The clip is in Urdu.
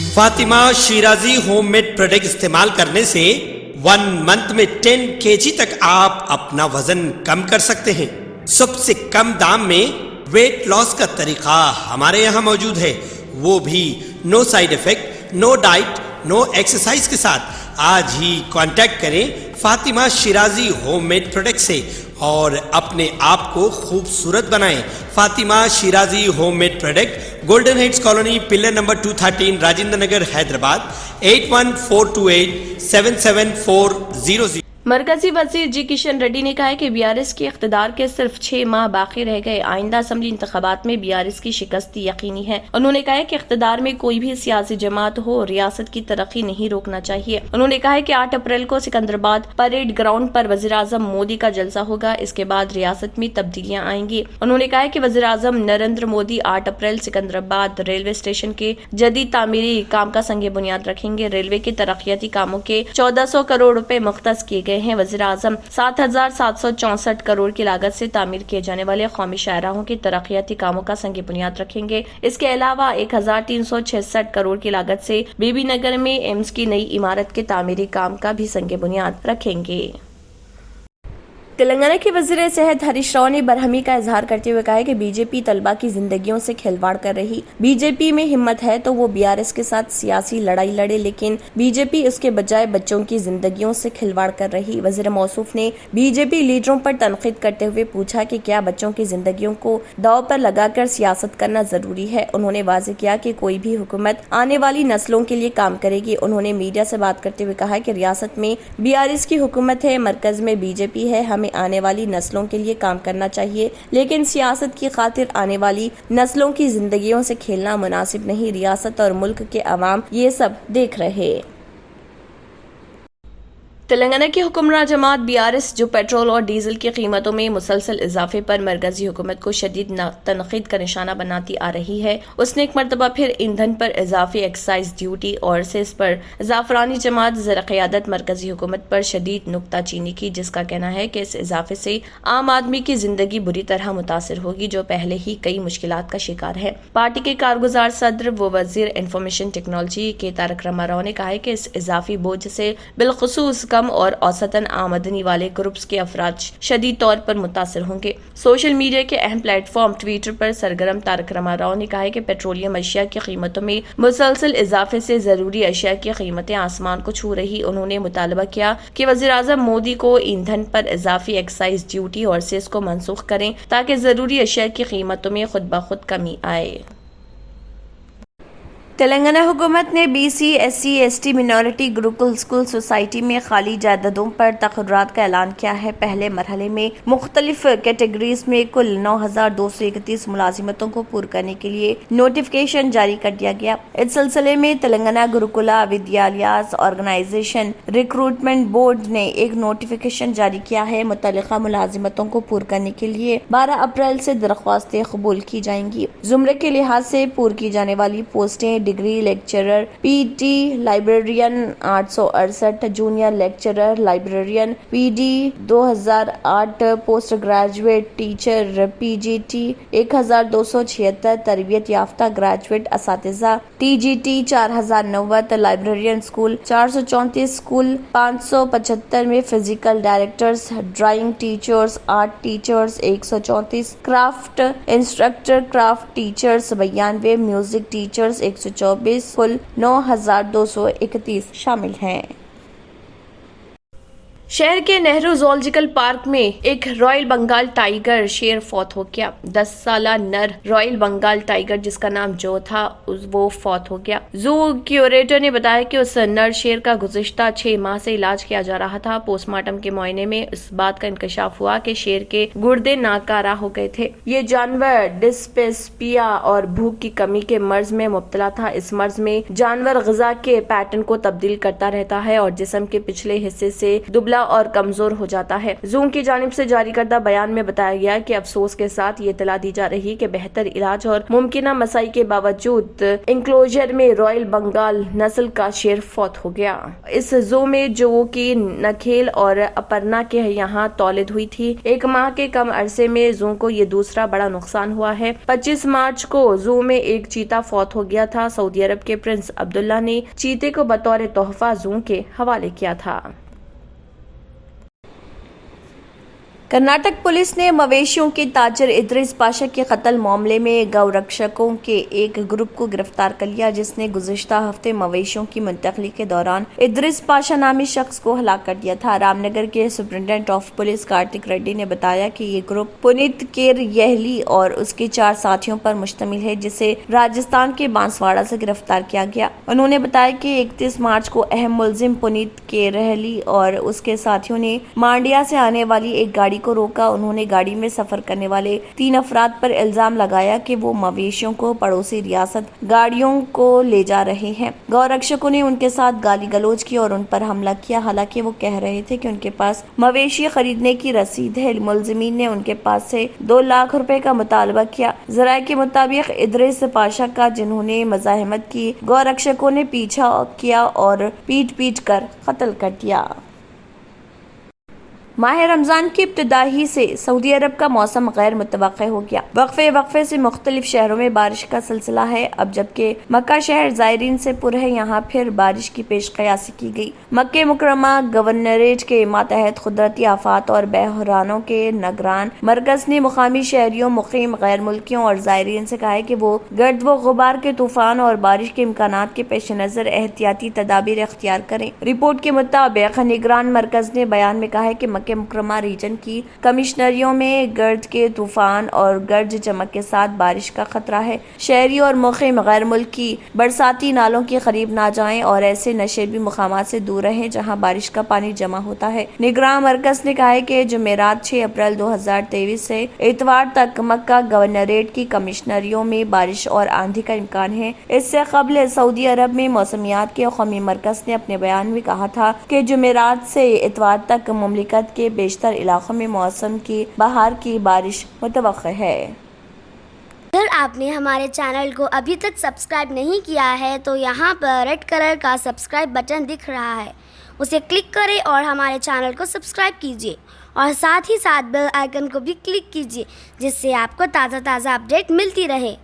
Fatima Shirazi home made product استعمال کرنے سے 1 منتھ میں 10 kg تک آپ اپنا وزن کم کر سکتے ہیں۔ سب سے کم دام میں ویٹ لاس کا طریقہ ہمارے یہاں موجود ہے، وہ بھی no side effect, no diet, no exercise کے ساتھ۔ آج ہی کانٹیکٹ کریں Fatima Shirazi home made product سے اور اپنے آپ کو خوبصورت بنائیں۔ Fatima Shirazi home made product, golden heights colony, pillar number 213، Rajendra Nagar, Hyderabad, 8142877400۔ مرکزی وزیر جی کشن ریڈی نے کہا ہے کہ BRS کے اقتدار کے صرف 6 ماہ باقی رہ گئے، آئندہ اسمبلی انتخابات میں BRS کی شکست یقینی ہے۔ انہوں نے کہا ہے کہ اقتدار میں کوئی بھی سیاسی جماعت ہو، ریاست کی ترقی نہیں روکنا چاہیے۔ انہوں نے کہا ہے کہ 8 اپریل کو سکندرآباد پریڈ گراؤنڈ پر وزیراعظم مودی کا جلسہ ہوگا، اس کے بعد ریاست میں تبدیلیاں آئیں گی۔ انہوں نے کہا ہے کہ وزیراعظم Narendra Modi 8 April Secunderabad railway station کے جدید تعمیری کام کا سنگ بنیاد رکھیں گے۔ ریلوے کے ترقیاتی کاموں کے 1400 کروڑ روپے مختص کیے گئے ہیں۔ وزیر اعظم 7764 کروڑ کی لاگت سے تعمیر کیے جانے والے قومی شاہراہوں کے ترقیاتی کاموں کا سنگ بنیاد رکھیں گے۔ اس کے علاوہ 1366 کروڑ کی لاگت سے بی بی نگر میں ایمز کی نئی عمارت کے تعمیری کام کا بھی سنگ بنیاد رکھیں گے۔ تلنگانہ کے وزیر صحت ہریش راؤ نے برہمی کا اظہار کرتے ہوئے کہا ہے کہ بی جے پی طلبہ کی زندگیوں سے کھلواڑ کر رہی۔ بی جے پی میں ہمت ہے تو وہ BRS کے ساتھ سیاسی لڑائی لڑے، لیکن بی جے پی اس کے بجائے بچوں کی زندگیوں سے کھلواڑ کر رہی۔ وزیر موصوف نے بی جے پی لیڈروں پر تنقید کرتے ہوئے پوچھا کہ کیا بچوں کی زندگیوں کو داؤ پر لگا کر سیاست کرنا ضروری ہے۔ انہوں نے واضح کیا کہ کوئی بھی حکومت آنے والی نسلوں کے لیے کام کرے گی۔ انہوں نے میڈیا سے بات کرتے ہوئے کہا کہ ریاست میں BRS کی حکومت ہے، مرکز میں بی جے پی ہے، ہمیں آنے والی نسلوں کے لیے کام کرنا چاہیے، لیکن سیاست کی خاطر آنے والی نسلوں کی زندگیوں سے کھیلنا مناسب نہیں۔ ریاست اور ملک کے عوام یہ سب دیکھ رہے۔ تلنگانہ کی حکمراں جماعت BRS جو پیٹرول اور ڈیزل کی قیمتوں میں مسلسل اضافے پر مرکزی حکومت کو شدید تنقید کا نشانہ بناتی آ رہی ہے، اس نے ایک مرتبہ پھر ایندھن پر اضافی ایکسائز ڈیوٹی اور سیس پر زعفرانی جماعت زیر قیادت مرکزی حکومت پر شدید نکتہ چینی کی، جس کا کہنا ہے کہ اس اضافے سے عام آدمی کی زندگی بری طرح متاثر ہوگی جو پہلے ہی کئی مشکلات کا شکار ہے۔ پارٹی کے کارگزار صدر و وزیر انفارمیشن ٹیکنالوجی کے تارک راما راؤ نے کہا ہے کہ اس اضافی بوجھ سے بالخصوص کم اور اوسطاً آمدنی والے گروپس کے افراد شدید طور پر متاثر ہوں گے۔ سوشل میڈیا کے اہم پلیٹ فارم ٹویٹر پر سرگرم تارک راما راؤ نے کہا ہے کہ پیٹرولیم اشیاء کی قیمتوں میں مسلسل اضافے سے ضروری اشیاء کی قیمتیں آسمان کو چھو رہی۔ انہوں نے مطالبہ کیا کہ وزیراعظم مودی کو ایندھن پر اضافی ایکسائز ڈیوٹی اور سیس کو منسوخ کریں تاکہ ضروری اشیاء کی قیمتوں میں خود بخود کمی آئے۔ تلنگانہ حکومت نے BC SC ST minority gurukul school society میں خالی جائیدادوں پر تقررات کا اعلان کیا ہے۔ پہلے مرحلے میں مختلف کیٹیگریز میں کل 9231 ملازمتوں کو پور کرنے کے لیے نوٹیفکیشن جاری کر دیا گیا۔ اس سلسلے میں Telangana gurukula ودیالیاز organization recruitment board نے ایک نوٹیفکیشن جاری کیا ہے۔ متعلقہ ملازمتوں کو پور کرنے کے لیے 12 اپریل سے درخواستیں قبول کی جائیں گی۔ زمرے کے لحاظ سے پور کی جانے والی پوسٹیں degree lecturer PhD librarian 868، junior lecturer librarian PD 2008، post graduate teacher PGT 1276، تربیت یافتہ گریجویٹ اساتذہ TGT 4090، لائبریرین اسکول 434، اسکول 575 میں physical directors, drawing teachers, art teachers 134، craft instructor, craft teachers 92، music teachers 124، کل 9231 شامل ہیں۔ شہر کے نہرو زولوجیکل پارک میں ایک رائل بنگال ٹائیگر شیر فوت ہو گیا۔ 10 سالہ نر رائل بنگال ٹائیگر جس کا نام جو تھا وہ فوت ہو گیا۔ زو کیوریٹر نے بتایا کہ اس نر شیر کا گزشتہ 6 ماہ سے علاج کیا جا رہا تھا۔ پوسٹ مارٹم کے معائنے میں اس بات کا انکشاف ہوا کہ شیر کے گردے ناکارہ ہو گئے تھے۔ یہ جانور ڈسپیپسیا اور بھوک کی کمی کے مرض میں مبتلا تھا۔ اس مرض میں جانور غذا کے پیٹرن کو تبدیل کرتا رہتا ہے اور جسم کے پچھلے حصے سے دبلا ٹوٹتا اور کمزور ہو جاتا ہے۔ زو کی جانب سے جاری کردہ بیان میں بتایا گیا کہ افسوس کے ساتھ یہ اطلاع دی جا رہی کہ بہتر علاج اور ممکنہ مسائی کے باوجود انکلوژر میں رائل بنگال نسل کا شیر فوت ہو گیا۔ اس زو میں جو کی نکھیل اور اپرنا کے یہاں تولد ہوئی تھی۔ 1 ماہ کے کم عرصے میں زو کو یہ دوسرا بڑا نقصان ہوا ہے۔ 25 مارچ کو زو میں ایک چیتا فوت ہو گیا تھا۔ سعودی عرب کے پرنس عبداللہ نے چیتے کو بطور تحفہ زو کے حوالے کیا تھا۔ کرناٹک پولیس نے مویشیوں کے تاجر ادریس پاشا کے قتل معاملے میں گو رکشکوں کے ایک گروپ کو گرفتار کر لیا، جس نے گزشتہ ہفتے مویشیوں کی منتقلی کے دوران ادریس پاشا نامی شخص کو ہلاک کر دیا تھا۔ رام نگر کے superintendent of police Kartik ready نے بتایا کہ یہ گروپ پنیت کیر یہلی اور اس کے 4 ساتھیوں پر مشتمل ہے، جسے راجستھان کے بانسواڑہ سے گرفتار کیا گیا۔ انہوں نے بتایا کہ 31 مارچ کو اہم ملزم پنیت کیر یہلی اور اس کے ساتھیوں نے مانڈیا سے آنے والی ایک گاڑی کو روکا۔ انہوں نے گاڑی میں سفر کرنے والے 3 افراد پر الزام لگایا کہ وہ مویشیوں کو پڑوسی ریاست گاڑیوں کو لے جا رہے ہیں۔ گو رکشکوں نے ان کے ساتھ گالی گلوچ کی اور ان پر حملہ کیا، حالانکہ وہ کہہ رہے تھے کہ ان کے پاس مویشی خریدنے کی رسید ہے۔ ملزمین نے ان کے پاس سے 2 لاکھ روپے کا مطالبہ کیا۔ ذرائع کے مطابق ادریس پاشا کا، جنہوں نے مزاحمت کی، گو رکشکوں نے پیچھا کیا اور پیٹ کر قتل کر دیا۔ ماہ رمضان کی ابتدا ہی سے سعودی عرب کا موسم غیر متوقع ہو گیا۔ وقفے سے مختلف شہروں میں بارش کا سلسلہ ہے۔ اب جبکہ مکہ شہر زائرین سے پر ہے، یہاں پھر بارش کی پیش قیاسی کی گئی۔ مکہ مکرمہ گورنریٹ کے ماتحت قدرتی آفات اور بحرانوں کے نگران مرکز نے مقامی شہریوں، مقیم غیر ملکیوں اور زائرین سے کہا ہے کہ وہ گرد و غبار کے طوفان اور بارش کے امکانات کے پیش نظر احتیاطی تدابیر اختیار کریں۔ رپورٹ کے مطابق نگران مرکز نے بیان میں کہا ہے کہ مکہ مکرمہ ریجن کی کمشنریوں میں گرد کے طوفان اور گرج چمک کے ساتھ بارش کا خطرہ ہے۔ شہری اور مقیم غیر ملکی برساتی نالوں کے قریب نہ جائیں اور ایسے نشیبی مقامات سے دور رہیں جہاں بارش کا پانی جمع ہوتا ہے۔ نگراں مرکز نے کہا ہے کہ جمعرات 6 اپریل 2023 سے اتوار تک مکہ گورنریٹ کی کمشنریوں میں بارش اور آندھی کا امکان ہے۔ اس سے قبل سعودی عرب میں موسمیات کے قومی مرکز نے اپنے بیان میں کہا تھا کہ جمعرات سے اتوار تک مملکت کے بیشتر علاقوں میں موسم کی بہار کی بارش متوقع ہے۔ اگر آپ نے ہمارے چینل کو ابھی تک سبسکرائب نہیں کیا ہے تو یہاں پر ریڈ کلر کا سبسکرائب بٹن دکھ رہا ہے، اسے کلک کریں اور ہمارے چینل کو سبسکرائب کیجیے اور ساتھ ہی ساتھ بیل آئیکن کو بھی کلک کیجیے، جس سے آپ کو تازہ اپڈیٹ ملتی رہے۔